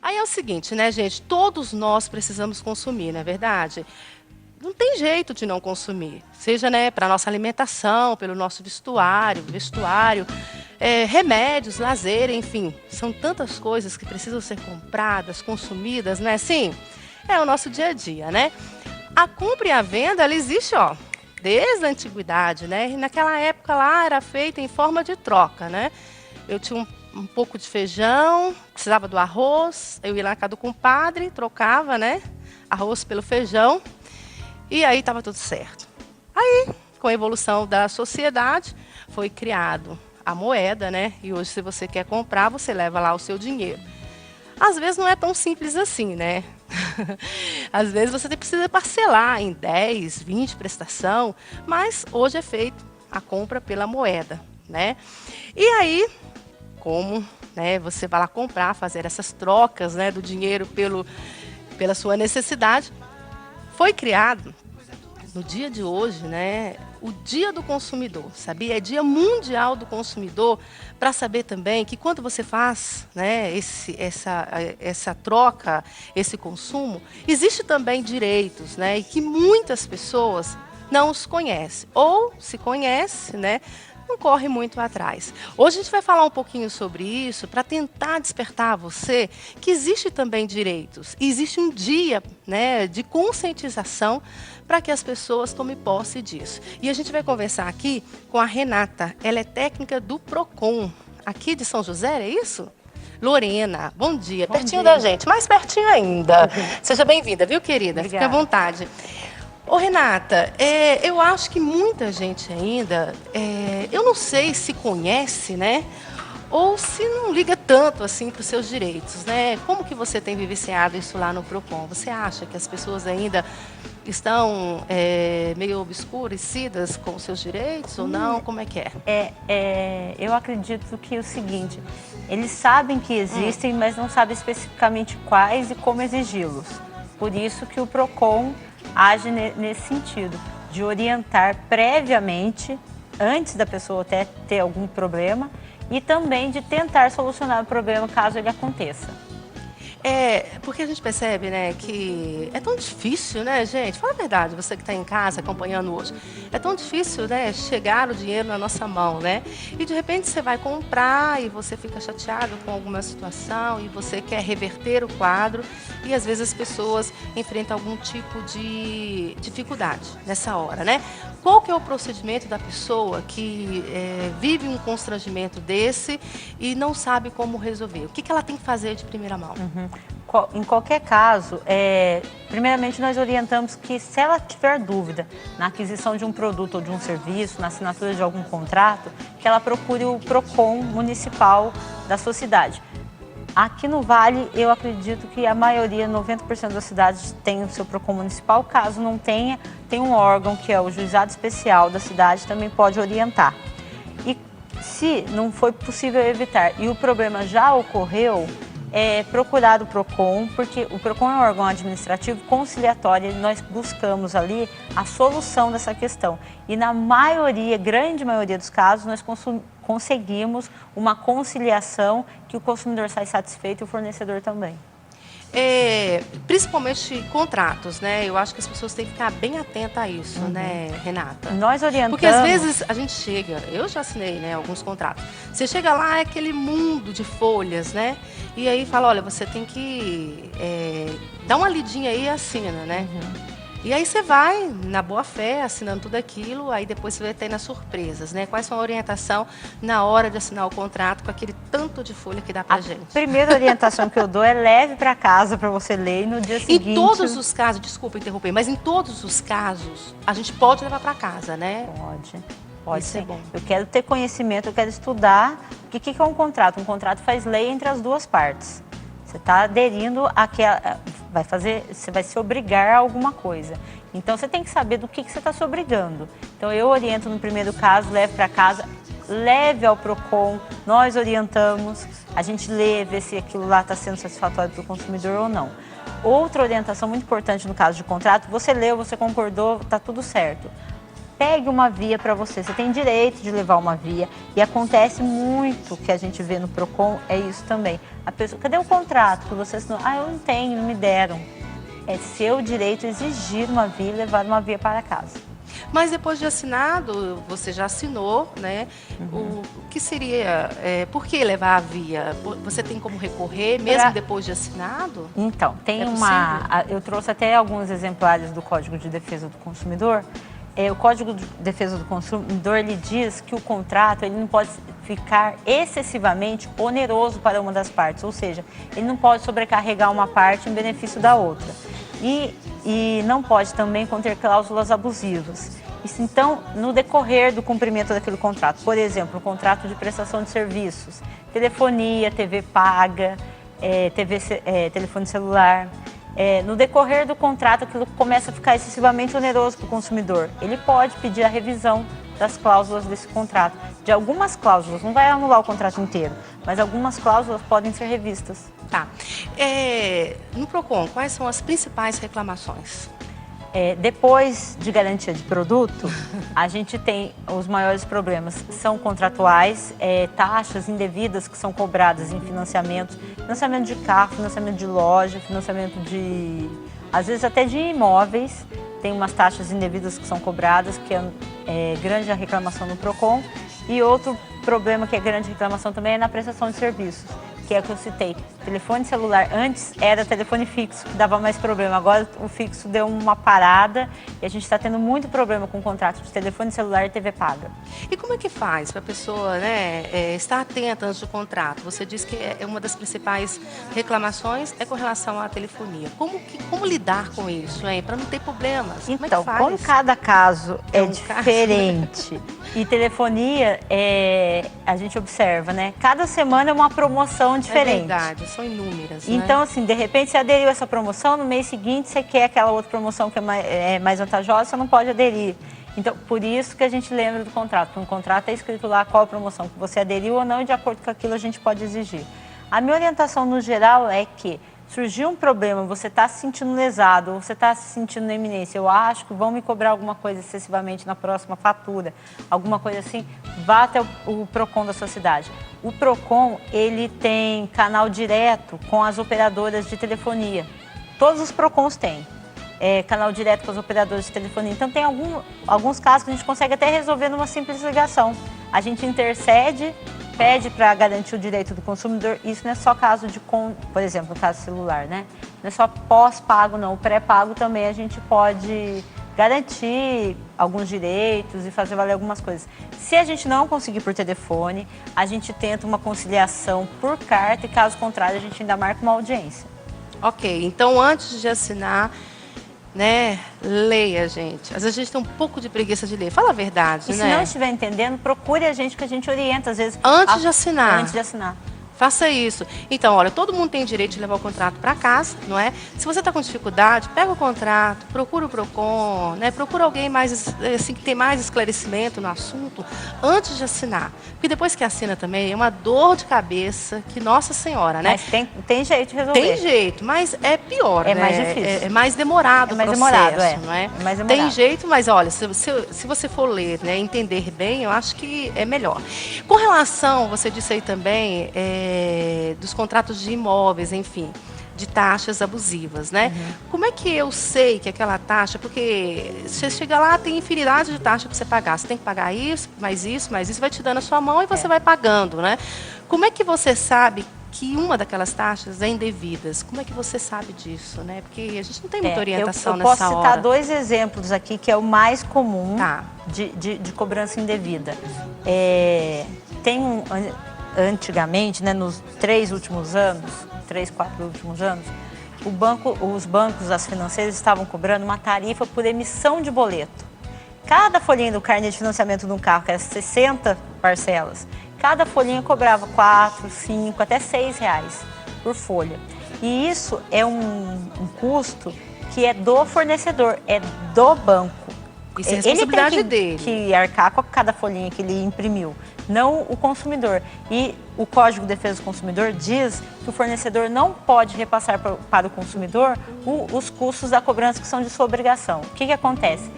Aí é o seguinte, né, gente? Todos nós precisamos consumir, não é verdade? Não tem jeito de não consumir. Seja, né, para a nossa alimentação, pelo nosso vestuário, remédios, lazer, enfim. São tantas coisas que precisam ser compradas, consumidas, né? Sim, é o nosso dia a dia, né? A compra e a venda, ela existe, ó, desde a antiguidade, né? E naquela época lá era feita em forma de troca, né? Eu tinha um pouco de feijão, precisava do arroz, eu ia lá na casa do compadre, trocava, né? Arroz pelo feijão, e aí estava tudo certo. Aí, com a evolução da sociedade, foi criado a moeda, né? E hoje, se você quer comprar, você leva lá o seu dinheiro. Às vezes não é tão simples assim, né? Às vezes você precisa parcelar em 10, 20 prestação, mas hoje é feito a compra pela moeda, né? E aí, como, né, você vai lá comprar, fazer essas trocas, né, do dinheiro pela sua necessidade, foi criado no dia de hoje, né, o Dia do Consumidor, sabia? É Dia Mundial do Consumidor, para saber também que quando você faz, né, essa troca, esse consumo, existe também direitos, né, e que muitas pessoas não os conhecem, ou se conhece, né, não corre muito atrás. Hoje a gente vai falar um pouquinho sobre isso para tentar despertar a você que existe também direitos. E existe um dia, né, de conscientização para que as pessoas tomem posse disso. E a gente vai conversar aqui com a Renata. Ela é técnica do PROCON, aqui de São José, é isso? Lorena, bom dia. Pertinho da gente, mais pertinho ainda. Seja bem-vinda, viu, querida? Obrigada. Fique à vontade. Ô, Renata, eu acho que muita gente ainda, eu não sei se conhece, né? Ou se não liga tanto assim para os seus direitos, né? Como que você tem vivenciado isso lá no PROCON? Você acha que as pessoas ainda estão meio obscurecidas com os seus direitos ou não? Como é que é? Eu acredito que é o seguinte, eles sabem que existem, mas não sabem especificamente quais e como exigi-los. Por isso que o PROCON age nesse sentido, de orientar previamente, antes da pessoa até ter algum problema, e também de tentar solucionar o problema caso ele aconteça. Porque a gente percebe, né, que é tão difícil, né, gente? Fala a verdade, você que está em casa acompanhando hoje. É tão difícil, né, chegar o dinheiro na nossa mão, né? E de repente você vai comprar e você fica chateado com alguma situação e você quer reverter o quadro e às vezes as pessoas enfrentam algum tipo de dificuldade nessa hora, né? Qual que é o procedimento da pessoa que vive um constrangimento desse e não sabe como resolver? O que ela tem que fazer de primeira mão? Em qualquer caso, primeiramente nós orientamos que se ela tiver dúvida na aquisição de um produto ou de um serviço, na assinatura de algum contrato, que ela procure o PROCON municipal da sua cidade. Aqui no Vale, eu acredito que a maioria, 90% das cidades tem o seu PROCON municipal. Caso não tenha, tem um órgão que é o Juizado Especial da cidade, também pode orientar. E se não foi possível evitar e o problema já ocorreu, procurar o PROCON, porque o PROCON é um órgão administrativo conciliatório e nós buscamos ali a solução dessa questão. E na maioria, grande maioria dos casos, nós conseguimos uma conciliação que o consumidor sai satisfeito e o fornecedor também. Principalmente contratos, né? Eu acho que as pessoas têm que ficar bem atentas a isso, né, Renata? Nós orientamos... Porque às vezes a gente chega, eu já assinei, né, alguns contratos. Você chega lá, é aquele mundo de folhas, né? E aí fala, olha, você tem que dar uma lidinha aí e assina, né? E aí você vai, na boa fé, assinando tudo aquilo, aí depois você vai ter nas surpresas, né? Quais são a orientação na hora de assinar o contrato com aquele tanto de folha que dá pra gente? A primeira orientação que eu dou é leve para casa para você ler e no dia seguinte... Em todos os casos, desculpa interromper, mas em todos os casos, a gente pode levar para casa, né? Pode Isso ser. é bom. Eu quero ter conhecimento, eu quero estudar. O que é um contrato? Um contrato faz lei entre as duas partes. Você está aderindo a que você vai se obrigar a alguma coisa. Então você tem que saber do que você está se obrigando. Então eu oriento no primeiro caso, leve para casa, leve ao PROCON, nós orientamos, a gente lê, vê se aquilo lá está sendo satisfatório para o consumidor ou não. Outra orientação muito importante no caso de contrato, você leu, você concordou, está tudo certo. pegue uma via para você. Você tem direito de levar uma via. E acontece muito que a gente vê no PROCON, é isso também. A pessoa, cadê o contrato que você assinou? Ah, eu não tenho, não me deram. É seu direito exigir uma via e levar uma via para casa. Mas depois de assinado, você já assinou, né? O que seria, por que levar a via? Você tem como recorrer, mesmo depois de assinado? Então, tem eu trouxe até alguns exemplares do Código de Defesa do Consumidor. O Código de Defesa do Consumidor, ele diz que o contrato ele não pode ficar excessivamente oneroso para uma das partes, ou seja, ele não pode sobrecarregar uma parte em benefício da outra. E não pode também conter cláusulas abusivas. Então, no decorrer do cumprimento daquele contrato, por exemplo, o contrato de prestação de serviços, telefonia, TV paga, telefone celular, no decorrer do contrato aquilo começa a ficar excessivamente oneroso para o consumidor. Ele pode pedir a revisão das cláusulas desse contrato. De algumas cláusulas, não vai anular o contrato inteiro, mas algumas cláusulas podem ser revistas. Tá. No PROCON, quais são as principais reclamações? Depois de garantia de produto, a gente tem os maiores problemas. São contratuais, taxas indevidas que são cobradas em financiamento de carro, financiamento de loja, financiamento de, às vezes até de imóveis. Tem umas taxas indevidas que são cobradas, que é grande a reclamação no PROCON. E outro problema que é grande reclamação também é na prestação de serviços, que é o que eu citei. Telefone celular, antes era telefone fixo, que dava mais problema. Agora o fixo deu uma parada e a gente está tendo muito problema com o contrato de telefone celular e TV paga. E como é que faz para a pessoa, estar atenta antes do contrato? Você disse que uma das principais reclamações é com relação à telefonia. Como lidar com isso, hein? Para não ter problemas? Então, como cada caso é diferente e telefonia, a gente observa, né? Cada semana é uma promoção diferente. É verdade, são inúmeras, Então, assim, de repente você aderiu a essa promoção, no mês seguinte você quer aquela outra promoção que é mais vantajosa, você não pode aderir. Então, por isso que a gente lembra do contrato. No contrato é escrito lá qual a promoção que você aderiu ou não e de acordo com aquilo a gente pode exigir. A minha orientação no geral é que surgiu um problema, você está se sentindo lesado, ou você está se sentindo na iminência, eu acho que vão me cobrar alguma coisa excessivamente na próxima fatura, alguma coisa assim, vá até o PROCON da sua cidade. O PROCON, ele tem canal direto com as operadoras de telefonia. Todos os PROCONs têm canal direto com as operadoras de telefonia. Então, tem alguns casos que a gente consegue até resolver numa simples ligação. A gente intercede, pede para garantir o direito do consumidor. Isso não é só caso de, por exemplo, no caso celular, né? Não é só pós-pago, não. O pré-pago também a gente pode garantir alguns direitos e fazer valer algumas coisas. Se a gente não conseguir por telefone, a gente tenta uma conciliação por carta e, caso contrário, a gente ainda marca uma audiência. Ok, então antes de assinar, leia, gente. Às vezes a gente tem um pouco de preguiça de ler. Fala a verdade, e se não estiver entendendo, procure a gente que a gente orienta, às vezes. Antes de assinar. Antes de assinar. Faça isso. Então, olha, todo mundo tem direito de levar o contrato para casa, não é? Se você está com dificuldade, pega o contrato, procura o PROCON, procura alguém mais, assim, que tem mais esclarecimento no assunto antes de assinar. Porque depois que assina também é uma dor de cabeça que, Nossa Senhora, né? Mas tem jeito de resolver. Tem jeito, mas é pior, É mais difícil. É mais demorado o processo, não é? É mais demorado. Tem jeito, mas olha, se você for ler, entender bem, eu acho que é melhor. Com relação, você disse aí também, dos contratos de imóveis, enfim, de taxas abusivas, né? Como é que eu sei que aquela taxa, porque você chega lá, tem infinidade de taxas para você pagar, você tem que pagar isso, mais isso, vai te dando a sua mão e você vai pagando, né? Como é que você sabe que uma daquelas taxas é indevidas? Como é que você sabe disso, né? Porque a gente não tem muita orientação nessa hora. Eu posso citar 2 exemplos aqui, que é o mais comum de cobrança indevida. Antigamente, nos 3, 4 últimos anos, os bancos, as financeiras estavam cobrando uma tarifa por emissão de boleto. Cada folhinha do carnê de financiamento de um carro, que era 60 parcelas, cada folhinha cobrava 4, 5, até 6 reais por folha. E isso é um custo que é do fornecedor, é do banco. Isso é responsabilidade dele. Que arcar com cada folhinha que ele imprimiu, não o consumidor. E o Código de Defesa do Consumidor diz que o fornecedor não pode repassar para o consumidor os custos da cobrança que são de sua obrigação. O que acontece?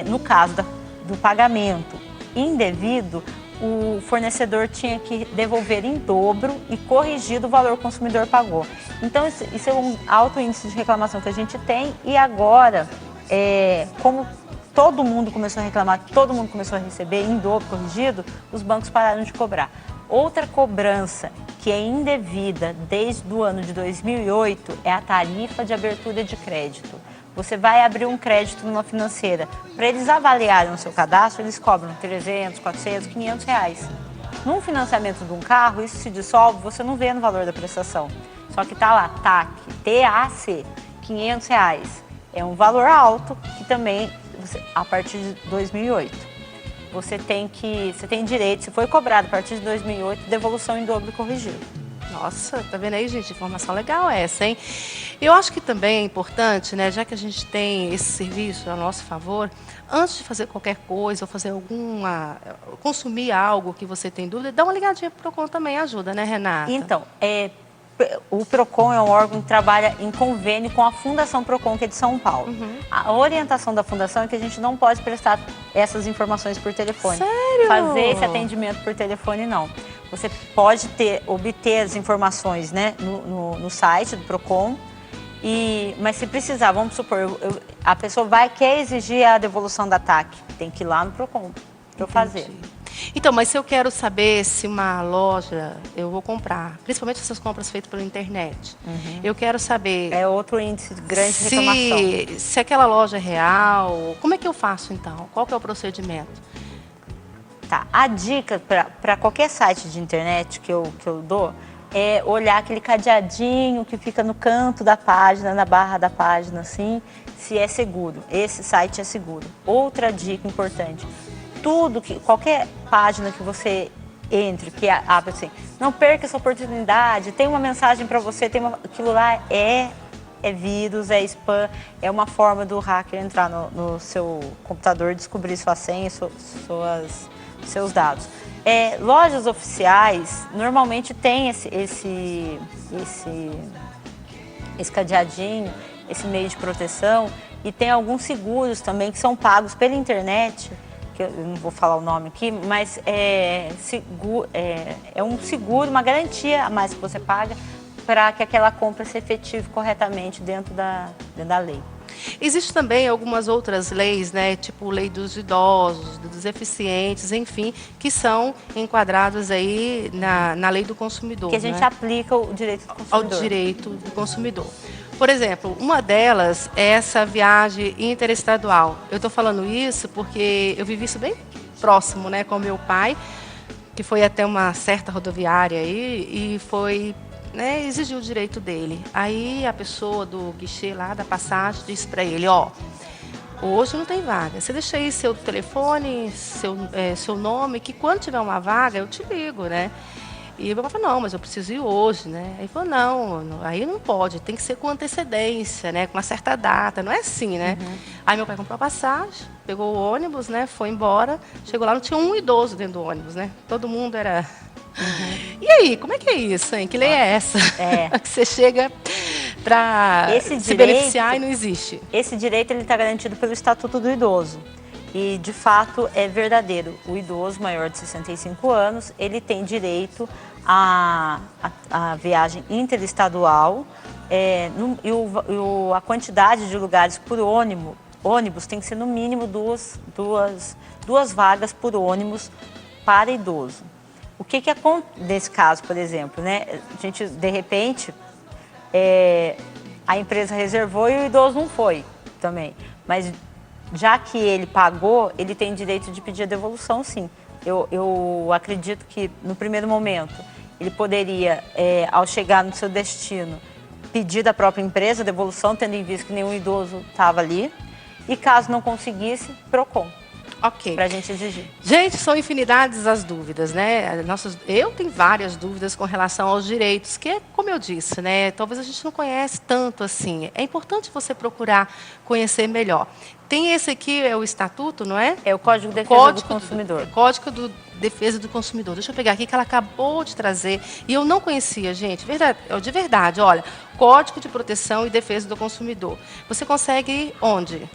No caso do pagamento indevido, o fornecedor tinha que devolver em dobro e corrigido o valor que o consumidor pagou. Então, isso é um alto índice de reclamação que a gente tem e agora, como todo mundo começou a reclamar, todo mundo começou a receber em dobro corrigido, os bancos pararam de cobrar. Outra cobrança que é indevida desde o ano de 2008 é a tarifa de abertura de crédito. Você vai abrir um crédito numa financeira. Para eles avaliarem o seu cadastro, eles cobram 300, 400, 500 reais. Num financiamento de um carro, isso se dissolve, você não vê no valor da prestação. Só que está lá, TAC, T-A-C, 500 reais. É um valor alto que também, a partir de 2008, você tem direito, se foi cobrado a partir de 2008, devolução em dobro corrigido. Nossa, tá vendo aí, gente? Informação legal essa, hein? Eu acho que também é importante, né, já que a gente tem esse serviço a nosso favor, antes de fazer qualquer coisa ou fazer consumir algo que você tem dúvida, dá uma ligadinha pro Procon também ajuda, né, Renata? Então, o Procon é um órgão que trabalha em convênio com a Fundação Procon, que é de São Paulo. Uhum. A orientação da Fundação é que a gente não pode prestar essas informações por telefone. Sério? Fazer esse atendimento por telefone, não. Você pode obter as informações, né, no site do Procon, mas se precisar, vamos supor, a pessoa quer exigir a devolução da TAC, tem que ir lá no Procon para eu fazer. Então, mas se eu quero saber se uma loja eu vou comprar, principalmente essas compras feitas pela internet, eu quero saber... É outro índice de grande reclamação. Se aquela loja é real, como é que eu faço então? Qual que é o procedimento? Tá, a dica para qualquer site de internet que eu dou é olhar aquele cadeadinho que fica no canto da página, na barra da página, assim, se é seguro. Esse site é seguro. Outra dica importante, qualquer página que você entre, que abre assim, não perca essa oportunidade, tem uma mensagem para você, aquilo lá é vírus, é spam, é uma forma do hacker entrar no seu computador, descobrir sua senha, seus dados. Lojas oficiais normalmente tem esse cadeadinho, esse meio de proteção, e tem alguns seguros também que são pagos pela internet, que eu não vou falar o nome aqui, mas é um seguro, uma garantia a mais que você paga para que aquela compra se efetive corretamente dentro da lei. Existem também algumas outras leis, né, tipo lei dos idosos, dos deficientes, enfim, que são enquadradas aí na lei do consumidor. Que a gente né? aplica o direito do consumidor. Ao direito do consumidor. Por exemplo, uma delas é essa viagem interestadual. Eu estou falando isso porque eu vivi isso bem próximo, né, com meu pai, que foi até uma certa rodoviária aí e foi... exigiu o direito dele. Aí a pessoa do guichê lá da passagem disse para ele, hoje não tem vaga. Você deixa aí seu telefone, seu nome, que quando tiver uma vaga eu te ligo, né? E meu pai falou, não, mas eu preciso ir hoje, né? Aí ele falou, não, aí não pode, tem que ser com antecedência, né? Com uma certa data, não é assim, né? Aí meu pai comprou a passagem, pegou o ônibus, né? Foi embora, chegou lá, não tinha um idoso dentro do ônibus, né? Todo mundo era... E aí, como é que é isso, hein? Que lei é essa? Que você chega para se beneficiar e não existe. Esse direito está garantido pelo Estatuto do Idoso. E, de fato, é verdadeiro. O idoso maior de 65 anos, ele tem direito à viagem interestadual a quantidade de lugares por ônibus tem que ser no mínimo duas vagas por ônibus para idoso. O que acontece nesse caso, por exemplo, né? A gente, de repente, a empresa reservou e o idoso não foi também. Mas, já que ele pagou, ele tem direito de pedir a devolução, sim. Eu acredito que, no primeiro momento, ele poderia, ao chegar no seu destino, pedir da própria empresa a devolução, tendo em vista que nenhum idoso estava ali. E, caso não conseguisse, Procon. Ok. para a gente exigir. Gente, são infinidades as dúvidas, né? Eu tenho várias dúvidas com relação aos direitos, que é como eu disse, né? Talvez a gente não conhece tanto assim. É importante você procurar conhecer melhor. Tem esse aqui, é o estatuto, não é? É o Código de Defesa do Consumidor. Código de Defesa do Consumidor. Deixa eu pegar aqui que ela acabou de trazer e eu não conhecia, gente. De verdade, olha, Código de Proteção e Defesa do Consumidor. Você consegue onde?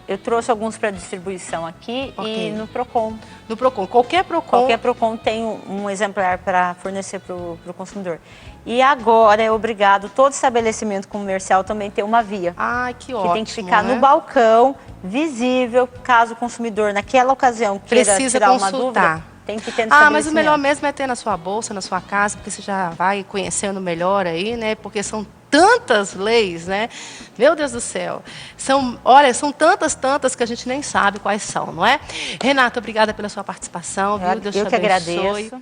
Eu trouxe alguns para distribuição aqui e no Procon. No Procon. Qualquer Procon. Qualquer Procon tem um exemplar para fornecer para o consumidor. E agora é obrigado todo estabelecimento comercial também ter uma via. Ai, que ótimo. Que tem que ficar no balcão, visível, caso o consumidor, naquela ocasião, queira tirar uma dúvida, tem que ter no estabelecimento. Mas o melhor mesmo é ter na sua bolsa, na sua casa, porque você já vai conhecendo melhor aí, né? Porque são tantas leis, né? Meu Deus do céu. Olha, são tantas que a gente nem sabe quais são, não é? Renata, obrigada pela sua participação, viu? Deus te abençoe. Eu que agradeço.